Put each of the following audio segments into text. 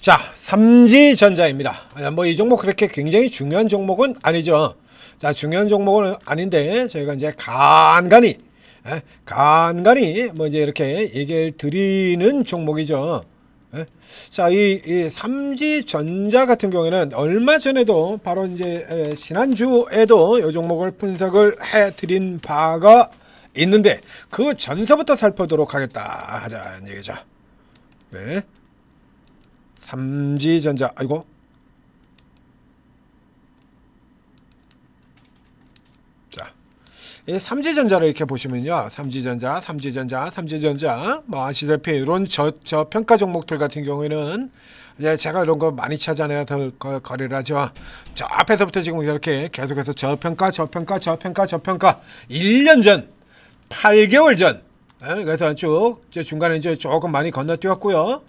자, 삼지전자입니다. 뭐 이 종목 그렇게 굉장히 중요한 종목은 아니죠. 자, 중요한 종목은 아닌데 저희가 이제 간간히 뭐 이제 이렇게 얘기를 드리는 종목이죠. 자, 이 삼지전자 같은 경우에는 얼마 전에도 바로 이제 지난주에도 이 종목을 분석을 해 드린 바가 있는데 그 전서부터 살펴보도록 하자는 얘기죠. 네. 삼지전자, 아이고. 자, 이 삼지전자를 이렇게 보시면요. 삼지전자 뭐 아시다시피 이런 저평가 종목들 같은 경우에는 이제 제가 이런 거 많이 찾아내서 거래를 하죠. 저 앞에서부터 지금 이렇게 계속해서 저평가 1년 전, 8개월 전. 그래서 쭉 중간에 이제 조금 많이 건너뛰었고요.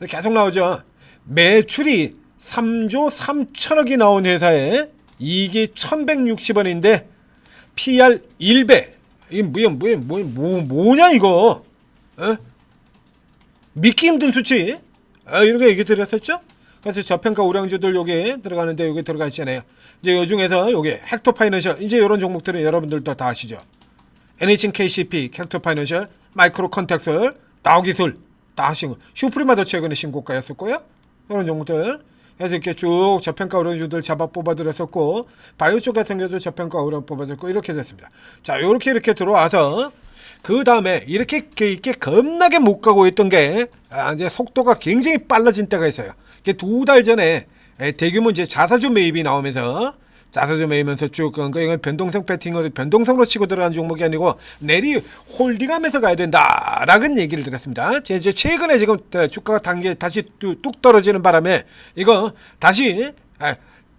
계속 나오죠. 매출이 3조 3천억이 나온 회사에 이익이 1160원인데 PR 1배. 이게 뭐냐 이거? 믿기 힘든 수치. 이렇게 얘기 드렸었죠? 그래서 저평가 우량주들 여기 들어가는데 여기 들어가 있잖아요. 이제 요 중에서 여기 헥토파이낸셜, 이제 이런 종목들은 여러분들도 다 아시죠? NHKCP, 헥토파이낸셜, 마이크로 컨텍설, 다우기술 다 하신 거. 슈프리마도 최근에 신고가였을 거예요. 이런 종목들. 그래서 이렇게 쭉 저평가 우량주들 잡아 뽑아들였었고, 바이오 쪽 같은 경우도 저평가 우량 뽑아들였고, 이렇게 됐습니다. 자, 이렇게 들어와서, 그 다음에 이렇게 겁나게 못 가고 있던 게, 이제 속도가 굉장히 빨라진 때가 있어요. 이게 2달 전에 대규모 이제 자사주 매입이 나오면서, 자사주 매입면서 쭉 이건 변동성 배팅을 변동성으로 치고 들어가는 종목이 아니고 내리 홀딩하면서 가야 된다라는 얘기를 드렸습니다. 이제 최근에 지금 주가가 다시 뚝 떨어지는 바람에 이거 다시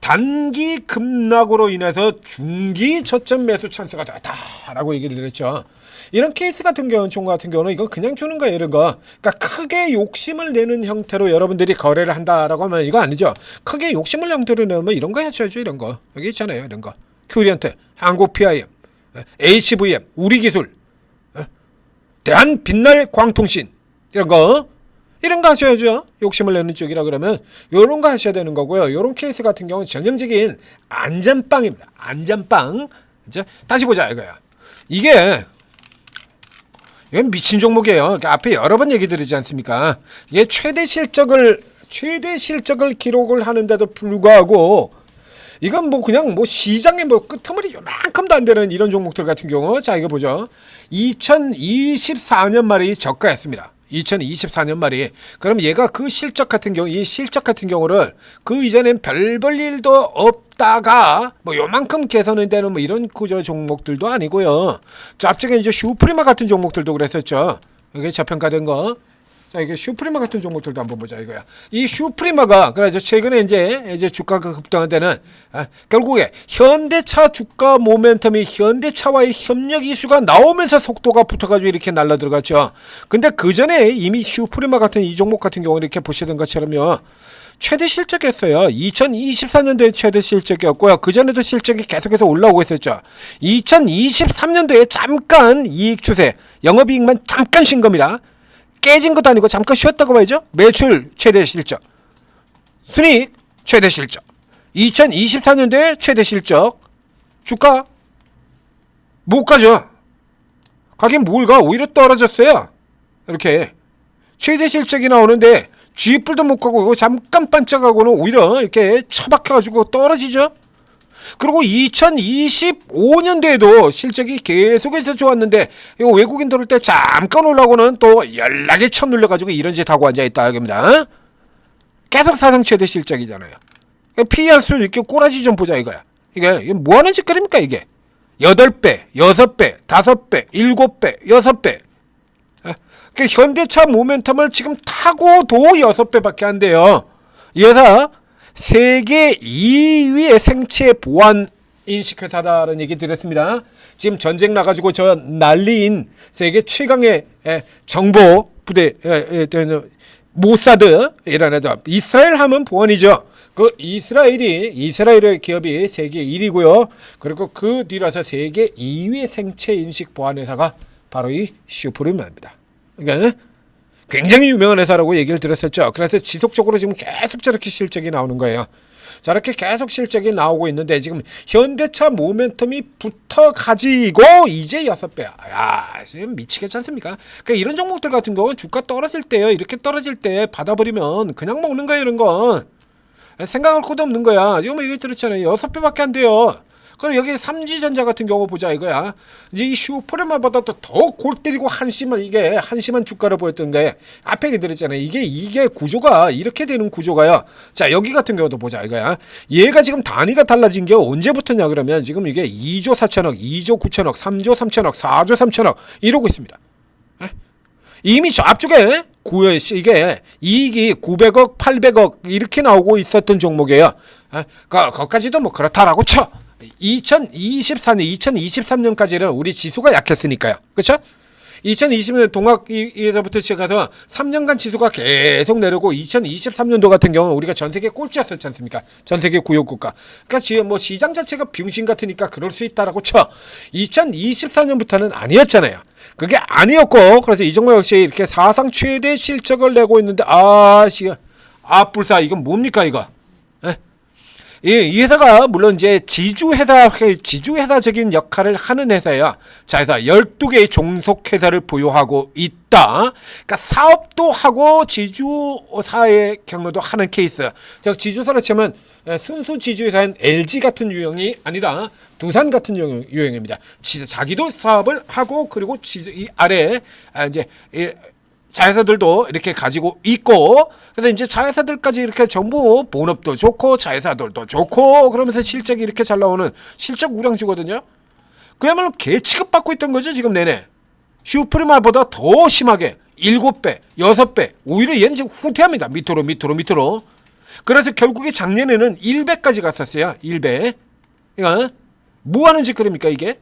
단기 급락으로 인해서 중기 저점 매수 찬스가 됐다라고 얘기를 드렸죠. 이런 케이스 같은 경우는 종목 같은 경우는 이거 그냥 주는 거예요. 이런 거. 그러니까 크게 욕심을 내는 형태로 여러분들이 거래를 한다라고 하면 이거 아니죠. 크게 욕심을 형태로 내면 이런 거 해줘야죠. 이런 거. 여기 있잖아요. 이런 거. 큐리언트, 한국 PIM, HVM, 우리기술, 대한빛날 광통신 이런 거. 이런 거 하셔야죠. 욕심을 내는 쪽이라 그러면 이런 거 하셔야 되는 거고요. 이런 케이스 같은 경우는 전형적인 안전빵입니다. 안전빵. 이제 다시 보자 이거야. 이건 미친 종목이에요. 그러니까 앞에 여러 번 얘기 드리지 않습니까? 이게 최대 실적을 기록을 하는데도 불구하고 이건 뭐 그냥 뭐 시장에 뭐 끄트머리 요만큼도 안 되는 이런 종목들 같은 경우, 자 이거 보죠. 2024년 말이 저가였습니다. 2024년 말이. 그럼 얘가 그 실적 같은 경우, 이 실적 같은 경우를 그 이전엔 별 볼 일도 없다가 뭐 요만큼 개선이 되는 뭐 이런 구조 종목들도 아니고요. 저 앞쪽에 이제 슈프리마 같은 종목들도 그랬었죠. 이게 저평가된 거. 자, 이게 슈프리마 같은 종목들도 한번 보자 이거야. 이 슈프리마가 그래서 최근에 이제 주가가 급등한 데는 결국에 현대차 주가 모멘텀이 현대차와의 협력 이슈가 나오면서 속도가 붙어가지고 이렇게 날라 들어갔죠. 근데 그 전에 이미 슈프리마 같은 이 종목 같은 경우는 이렇게 보시던 것처럼요. 최대 실적이었어요. 2024년도에 최대 실적이었고요. 그 전에도 실적이 계속해서 올라오고 있었죠. 2023년도에 잠깐 이익 추세, 영업이익만 잠깐 쉰 겁니다. 깨진 것도 아니고 잠깐 쉬었다고 봐야죠. 매출 최대 실적, 순이익 최대 실적, 2024년도에 최대 실적, 주가 못 가죠. 가긴 뭘 가. 오히려 떨어졌어요. 이렇게 최대 실적이 나오는데 쥐뿔도 못 가고 이거 잠깐 반짝하고는 오히려 이렇게 처박혀가지고 떨어지죠. 그리고 2025년도에도 실적이 계속해서 좋았는데 이거 외국인 들어올 때 잠깐 올라오고는 또 연락에 첫 눌려가지고 이런 짓 하고 앉아있다 이겁니다. 계속 사상 최대 실적이잖아요. PER 수 이렇게 꼬라지 좀 보자 이거야. 이게 뭐하는 짓거리입니까 이게. 8배, 6배, 5배, 7배, 6배. 현대차 모멘텀을 지금 타고도 6배밖에 안 돼요. 이 회사 세계 2위의 생체 보안 인식회사다라는 얘기 드렸습니다. 지금 전쟁 나가지고 저 난리인 세계 최강의 정보 부대 모사드이라는 회사. 이스라엘 하면 보안이죠. 그 이스라엘의 기업이 세계 1위고요. 그리고 그 뒤라서 세계 2위의 생체 인식 보안 회사가 바로 이 슈프리마입니다. 그러니까 굉장히 유명한 회사라고 얘기를 드렸었죠. 그래서 지속적으로 지금 계속 저렇게 실적이 나오는 거예요. 저렇게 계속 실적이 나오고 있는데 지금 현대차 모멘텀이 붙어가지고 이제 6배. 야, 지금 미치겠지 않습니까? 그러니까 이런 종목들 같은 경우는 주가 떨어질 때요. 이렇게 떨어질 때 받아버리면 그냥 먹는 거예요. 이런 건. 생각할 것도 없는 거야. 지금 얘기 들었잖아요. 6배밖에 안 돼요. 그럼 여기 삼지전자 같은 경우 보자 이거야. 이제 이 슈프레마보다도 더 골 때리고 한심한 주가를 보였던 게 앞에 얘기드렸잖아요. 이게 구조가 이렇게 되는 구조가요. 자, 여기 같은 경우도 보자 이거야. 얘가 지금 단위가 달라진 게 언제부터냐 그러면 지금 이게 2조 4천억, 2조 9천억, 3조 3천억, 4조 3천억 이러고 있습니다. 이미 저 앞쪽에 이게 이익이 900억, 800억 이렇게 나오고 있었던 종목이에요. 거기까지도 뭐 그렇다라고 쳐. 2023년까지는 우리 지수가 약했으니까요. 그렇죠? 2020년 동학에서부터 시작해서 3년간 지수가 계속 내려오고 2023년도 같은 경우는 우리가 전 세계 꼴찌였었지 않습니까? 전 세계 구역국가. 그러니까 지금 뭐 시장 자체가 병신 같으니까 그럴 수 있다라고 쳐. 2024년부터는 아니었잖아요. 그게 아니었고 그래서 이 종목 역시 이렇게 사상 최대 실적을 내고 있는데 불사 이건 뭡니까 이거? 이 회사가 물론 이제 지주회사적인 역할을 하는 회사야. 자, 그래서 12개의 종속회사를 보유하고 있다. 그러니까 사업도 하고 지주사의 경우도 하는 케이스. 즉, 지주사로 치면 순수 지주회사인 LG 같은 유형이 아니라 두산 같은 유형입니다. 자기도 사업을 하고 그리고 이 아래에 이제 자회사들도 이렇게 가지고 있고 그래서 이제 자회사들까지 이렇게 전부 본업도 좋고 자회사들도 좋고 그러면서 실적이 이렇게 잘 나오는 실적 우량주거든요. 그야말로 개 취급받고 있던 거죠 지금 내내. 슈프리마보다 더 심하게 7배, 6배 오히려 얘는 지금 후퇴합니다. 밑으로. 그래서 결국에 작년에는 1배까지 갔었어요. 1배. 그러니까 뭐 하는 짓거리입니까 이게?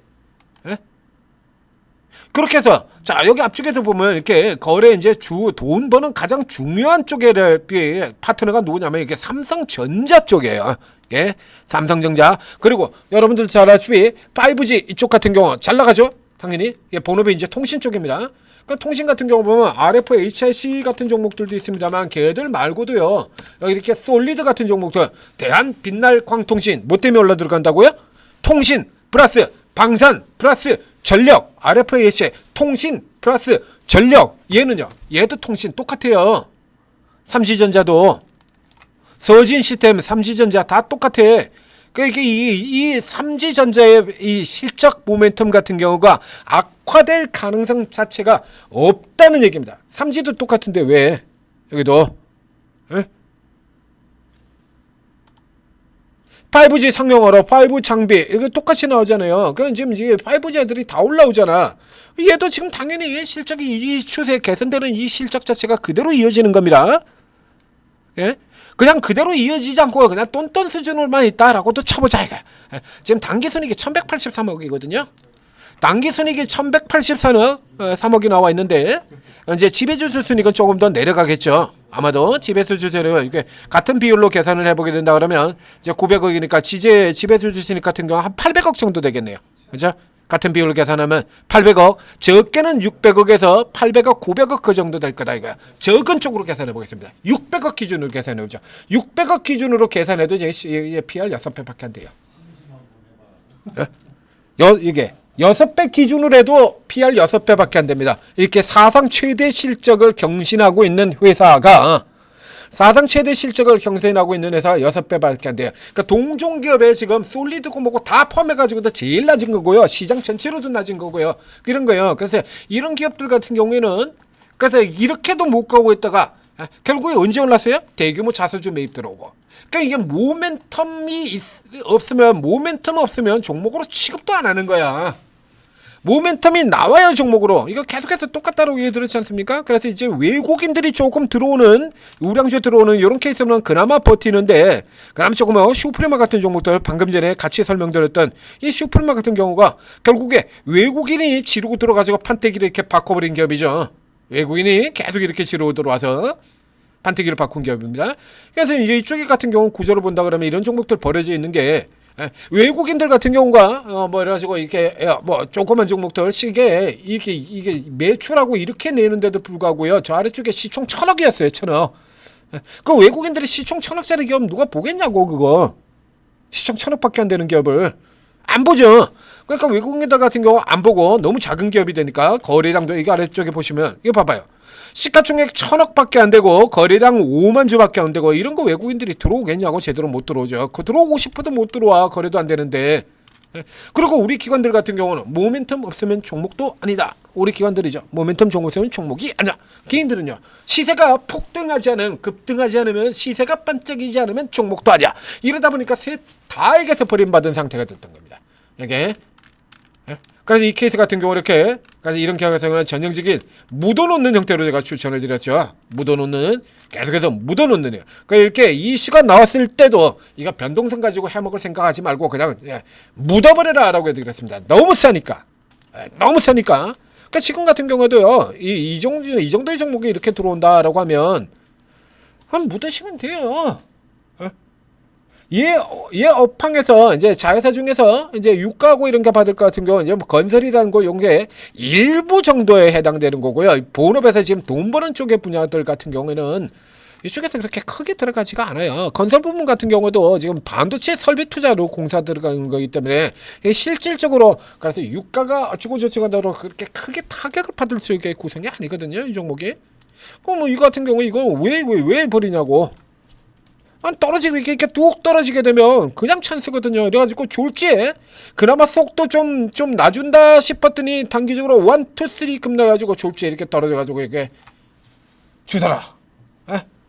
그렇게 해서 자 여기 앞쪽에서 보면 이렇게 거래 이제 돈 버는 가장 중요한 쪽에 파트너가 누구냐면 이게 삼성전자 쪽이에요. 예, 삼성전자. 그리고 여러분들 잘 아시다시피 5G 이쪽 같은 경우 잘 나가죠. 당연히 본업이 이제 통신 쪽입니다. 그러니까 통신 같은 경우 보면 RF, HIC 같은 종목들도 있습니다만 걔들 말고도요. 여기 이렇게 솔리드 같은 종목들 대한 빛날 광통신 뭐 때문에 올라 들어간다고요? 통신 플러스 방산 플러스 전력, RFAC, 통신, 플러스 전력. 얘도 통신 똑같아요. 삼지전자도. 서진 시스템, 삼지전자 다 똑같아. 그러니까 이 삼지전자의 이 실적 모멘텀 같은 경우가 악화될 가능성 자체가 없다는 얘기입니다. 삼지도 똑같은데 왜? 여기도. 에? 5G 상용어로 5 장비 이거 똑같이 나오잖아요. 그럼 지금 이게 5G 애들이 다 올라오잖아. 얘도 지금 당연히 실적이 이 추세 개선되는 이 실적 자체가 그대로 이어지는 겁니다. 예? 그냥 그대로 이어지지 않고 그냥 똔똔 수준으로만 있다라고도 쳐보자 이거. 지금 단기순이익이 1183억이거든요. 단기순이익이 1183억이 나와 있는데 이제 지배주주 순이익은 조금 더 내려가겠죠. 아마도 지배수주 세력 이게 같은 비율로 계산을 해보게 된다 그러면 이제 900억이니까 지배수주 순이익 같은 경우 한 800억 정도 되겠네요. 그죠? 같은 비율로 계산하면 800억, 적게는 600억에서 800억, 900억 그 정도 될 거다 이거야. 적은 쪽으로 계산해 보겠습니다. 600억 기준으로 계산해 보죠. 600억 기준으로 계산해도 이제 PR 6배밖에 안 돼요. 이게 6배 기준으로 해도 PR 6배밖에 안 됩니다. 이렇게 사상 최대 실적을 경신하고 있는 회사가 사상 최대 실적을 경신하고 있는 회사가 6배밖에 안 돼요. 그러니까 동종기업에 지금 솔리드고 뭐고 다 포함해가지고도 제일 낮은 거고요. 시장 전체로도 낮은 거고요. 이런 거예요. 그래서 이런 기업들 같은 경우에는 그래서 이렇게도 못 가고 있다가 결국에 언제 올랐어요? 대규모 자사주 매입 들어오고. 그러니까 이게 모멘텀이 모멘텀 없으면 종목으로 취급도 안 하는 거야. 모멘텀이 나와야 종목으로. 이거 계속해서 똑같다고 얘기 들었지 않습니까? 그래서 이제 외국인들이 조금 들어오는 우량주 들어오는 이런 케이스는 그나마 버티는데 그나마 조금 슈프리마 같은 종목들 방금 전에 같이 설명드렸던 이 슈프리마 같은 경우가 결국에 외국인이 지르고 들어가지고 판때기를 이렇게 바꿔버린 기업이죠. 외국인이 계속 이렇게 지르고 들어와서 판때기를 바꾼 기업입니다. 그래서 이제 이쪽에 같은 경우 구조를 본다 그러면 이런 종목들 버려져 있는 게 외국인들 같은 경우가 뭐 이래가지고 이렇게 뭐 조그만 종목들 시계 이게 매출하고 이렇게 내는데도 불구하고요 저 아래쪽에 시총 1,000억이었어요 1,000억. 그 외국인들이 시총 1,000억짜리 기업 누가 보겠냐고 그거 시총 1,000억밖에 안 되는 기업을 안 보죠. 그러니까 외국인들 같은 경우 안 보고 너무 작은 기업이 되니까 거래량도 이게 아래쪽에 보시면 이거 봐봐요. 시가총액 1,000억밖에 안 되고 거래량 5만 주밖에 안 되고 이런 거 외국인들이 들어오겠냐고 제대로 못 들어오죠. 그 들어오고 싶어도 못 들어와 거래도 안 되는데. 그리고 우리 기관들 같은 경우는 모멘텀 없으면 종목도 아니다. 우리 기관들이죠. 모멘텀 종목 없으면 종목이 아니야. 개인들은요. 시세가 폭등하지 않으면 급등하지 않으면 시세가 반짝이지 않으면 종목도 아니야. 이러다 보니까 셋 다에게서 버림받은 상태가 됐던 겁니다. 이게. 그래서 이 케이스 같은 경우 이렇게 그래서 이런 경우에서는 전형적인 묻어놓는 형태로 제가 추천을 드렸죠. 묻어놓는 계속해서 묻어놓는 요. 그러니까 이렇게 이 시간 나왔을 때도 이거 변동성 가지고 해먹을 생각하지 말고 그냥 묻어버려라라고 해드렸습니다. 너무 싸니까 너무 싸니까. 그러니까 지금 같은 경우도요 이 정도의 종목이 이렇게 들어온다라고 하면 한 묻으시면 돼요. 얘 업황에서 이제 자회사 중에서 이제 유가고 이런 게 받을 것 같은 경우는 이제 뭐 건설이라는 거 용게 일부 정도에 해당되는 거고요. 본업에서 지금 돈 버는 쪽의 분야들 같은 경우에는 이쪽에서 그렇게 크게 들어가지가 않아요. 건설 부분 같은 경우도 지금 반도체 설비 투자로 공사 들어가는 거기 때문에 실질적으로 그래서 유가가 어쩌고 저쩌고 하다로 그렇게 크게 타격을 받을 수 있게 구성이 아니거든요. 이 종목이. 그럼 뭐 이거 같은 경우 이거 왜 버리냐고. 떨어지고 이렇게 뚝 떨어지게 되면 그냥 찬스거든요. 그래가지고 졸지에 그나마 속도 좀 놔준다 싶었더니 단기적으로 1, 2, 3급 나가지고 졸지에 이렇게 떨어져가지고 이게 주더라.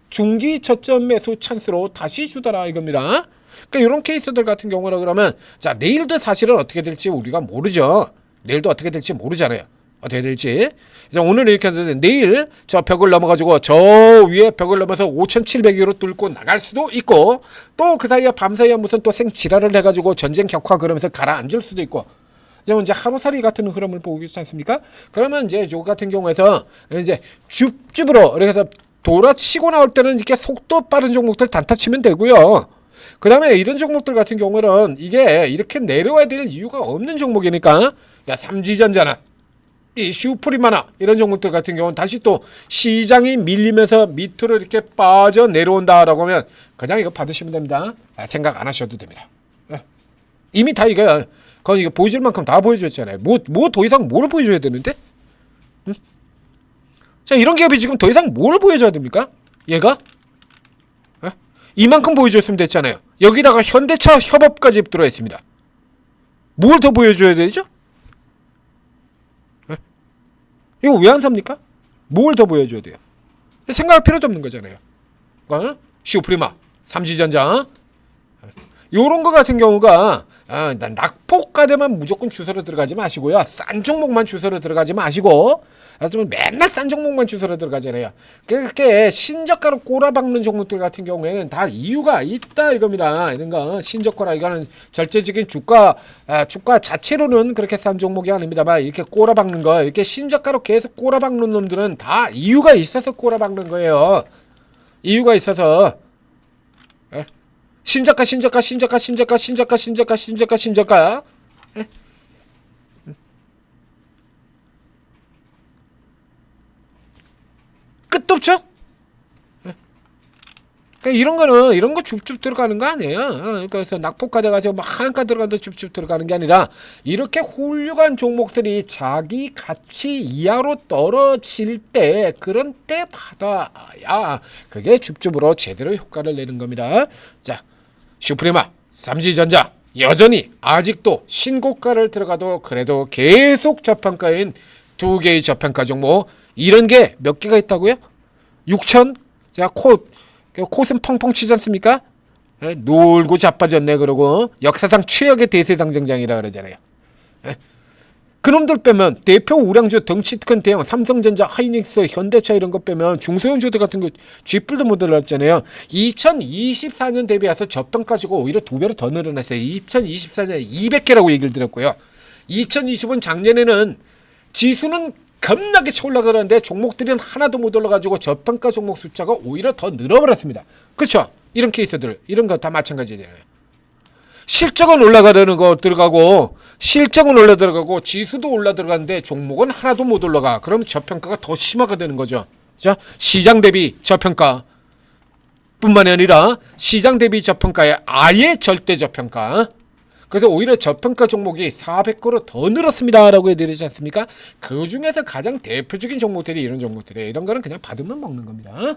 중기 저점 매수 찬스로 다시 주더라 이겁니다. 그러니까 이런 케이스들 같은 경우라 그러면 자 내일도 사실은 어떻게 될지 우리가 모르죠. 내일도 어떻게 될지 모르잖아요. 어떻게 될지. 오늘 이렇게 하는데 내일 저 벽을 넘어가지고 저 위에 벽을 넘어서 5,700으로 뚫고 나갈 수도 있고 또 그 사이에 밤사이에 무슨 또 생지랄을 해가지고 전쟁 격화 그러면서 가라앉을 수도 있고 이제 하루살이 같은 흐름을 보고 있지 않습니까? 그러면 이제 요 같은 경우에서 이제 줍줍으로 그래서 돌아치고 나올 때는 이렇게 속도 빠른 종목들 단타 치면 되고요. 그 다음에 이런 종목들 같은 경우는 이게 이렇게 내려와야 될 이유가 없는 종목이니까 야 삼지전자나 이 슈프리마나 이런 종목들 같은 경우는 다시 또 시장이 밀리면서 밑으로 이렇게 빠져 내려온다라고 하면 그냥 이거 받으시면 됩니다. 생각 안 하셔도 됩니다. 이미 다 이거 보여줄 만큼 다 보여줬잖아요. 뭐 더 이상 뭘 보여줘야 되는데? 응? 자 이런 기업이 지금 더 이상 뭘 보여줘야 됩니까? 얘가? 이만큼 보여줬으면 됐잖아요. 여기다가 현대차 협업까지 들어와 있습니다. 뭘 더 보여줘야 되죠? 이거 왜 안 삽니까? 뭘 더 보여줘야 돼요? 생각할 필요도 없는 거잖아요. 슈프리마, 삼지전자 요런 거 같은 경우가 낙폭가 되면 무조건 주소로 들어가지 마시고요. 싼 종목만 주소로 들어가지 마시고 좀 맨날 싼 종목만 주소로 들어가잖아요. 그렇게 신저가로 꼬라박는 종목들 같은 경우에는 다 이유가 있다 이겁니다. 이런 거 신저가라 이거는 절대적인 주가 자체로는 그렇게 싼 종목이 아닙니다만 이렇게 꼬라박는 거 이렇게 신저가로 계속 꼬라박는 놈들은 다 이유가 있어서 꼬라박는 거예요. 이유가 있어서 신저가 끝도 없죠? 그러니까 이런 거 줍줍 들어가는 거 아니에요. 그래서 낙폭가 돼가지고 막 한가 들어가도 줍줍 들어가는 게 아니라 이렇게 훌륭한 종목들이 자기 가치 이하로 떨어질 때 그런 때 받아야 그게 줍줍으로 제대로 효과를 내는 겁니다. 자, 슈프리마, 삼지전자 여전히 아직도 신고가를 들어가도 그래도 계속 저평가인 두 개의 저평가 종목 이런 게 몇 개가 있다고요? 6천? 제가 콧은 펑펑 치지 않습니까? 놀고 자빠졌네 그러고 역사상 최악의 대세상정장이라 그러잖아요. 그놈들 빼면 대표 우량주 덩치 큰 대형 삼성전자, 하이닉스, 현대차 이런 거 빼면 중소형주들 같은 거 쥐뿔도 못 올랐잖아요. 2024년 대비해서 저평가지고 오히려 2배로 더 늘어났어요. 2024년에 200개라고 얘기를 드렸고요. 2025년 작년에는 지수는 겁나게 쳐올라가는데 종목들은 하나도 못 올라가지고 저평가 종목 숫자가 오히려 더 늘어버렸습니다. 그렇죠? 이런 케이스들 이런 거 다 마찬가지잖아요. 실적은 올라가는 거 들어가고 실적은 올라 들어가고 지수도 올라 들어가는데 종목은 하나도 못 올라가. 그러면 저평가가 더 심화가 되는 거죠. 자, 시장 대비 저평가 뿐만이 아니라 시장 대비 저평가에 아예 절대 저평가. 그래서 오히려 저평가 종목이 400%로 더 늘었습니다라고 해드리지 않습니까? 그 중에서 가장 대표적인 종목들이 이런 종목들이에요. 이런 거는 그냥 받으면 먹는 겁니다.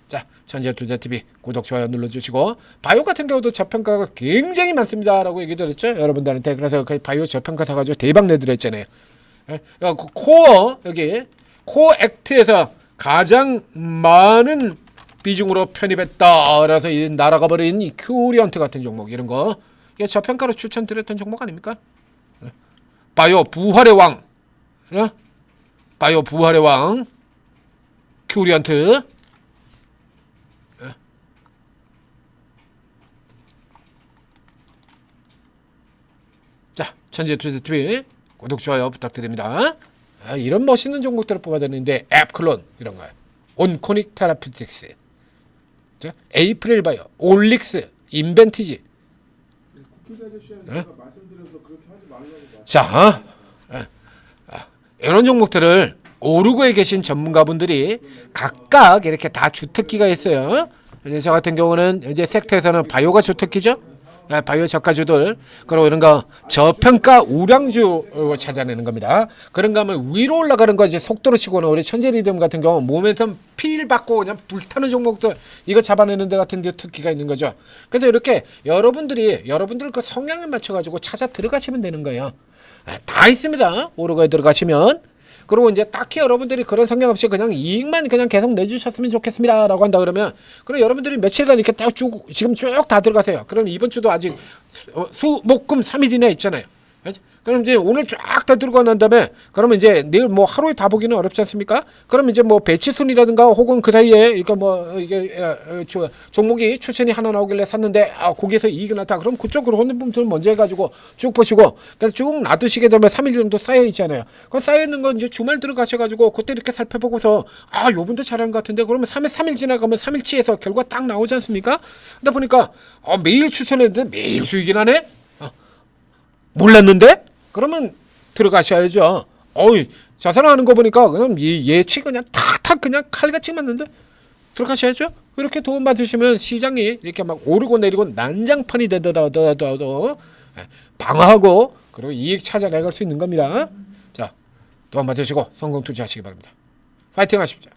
자, 천재투자TV 구독, 좋아요 눌러주시고, 바이오 같은 경우도 저평가가 굉장히 많습니다라고 얘기 드렸죠, 여러분들한테. 그래서 그 바이오 저평가 사가지고 대박 내드렸잖아요. 코어, 여기 코어 액트에서 가장 많은 비중으로 편입했다. 그래서 이 날아가 버린 이 큐리언트 같은 종목, 이런 거 이게 저평가로 추천드렸던 종목 아닙니까? 바이오 부활의 왕, 바이오 부활의 왕 큐리언트. 자, 천재투자TV 구독, 좋아요 부탁드립니다. 이런 멋있는 종목들을 뽑아내는데 앱클론 이런 거예요. 온코닉 테라피틱스, 에이프릴 바이오, 올릭스, 인벤티지. 자, 이런 종목들을 오르고에 계신 전문가분들이 각각 이렇게 다 주특기가 있어요. 이제 저 같은 경우는 이제 섹터에서는 바이오가 주특기죠. 바이오 저가주들, 그리고 이런 거 저평가 우량주 찾아내는 겁니다. 그런가 하면 위로 올라가는 거 이제 속도로 치고는 우리 천재리듬 같은 경우 몸에서 필 받고 그냥 불타는 종목들 이거 잡아내는 데 같은 데 특기가 있는 거죠. 그래서 이렇게 여러분들 그 성향에 맞춰 가지고 찾아 들어가시면 되는 거예요. 다 있습니다. 오르고에 들어가시면. 그리고 이제 딱히 여러분들이 그런 성향 없이 그냥 이익만 그냥 계속 내주셨으면 좋겠습니다 라고 한다 그러면, 그럼 여러분들이 며칠간 이렇게 쭉 지금 쭉 다 들어가세요. 그럼 이번 주도 아직 수목금 3일 이내 있잖아요. 그럼 이제 오늘 쫙 다 들어가 난 다음에, 그러면 이제 내일 뭐 하루에 다 보기는 어렵지 않습니까? 그럼 이제 뭐 배치순이라든가 혹은 그 사이에 이거 뭐 이게 종목이 추천이 하나 나오길래 샀는데 거기에서 이익이 났다. 그럼 그쪽으로 혼돈분들 먼저 해가지고 쭉 보시고, 그래서 쭉 놔두시게 되면 3일 정도 쌓여 있잖아요. 그 쌓여 있는 건 이제 주말 들어가셔가지고 그때 이렇게 살펴보고서 요분도 잘하는 것 같은데, 그러면 3일 지나가면 3일치에서 결과 딱 나오지 않습니까? 그러다 보니까 매일 추천했는데 매일 수익이 나네. 몰랐는데? 그러면 들어가셔야죠. 저 사람 하는 거 보니까 그냥 예측 그냥 탁탁 그냥 칼같이 맞는데 들어가셔야죠. 이렇게 도움 받으시면 시장이 이렇게 막 오르고 내리고 난장판이 되더라도 방어하고 그리고 이익 찾아내갈 수 있는 겁니다. 자, 도움 받으시고 성공 투자하시기 바랍니다. 파이팅 하십시오.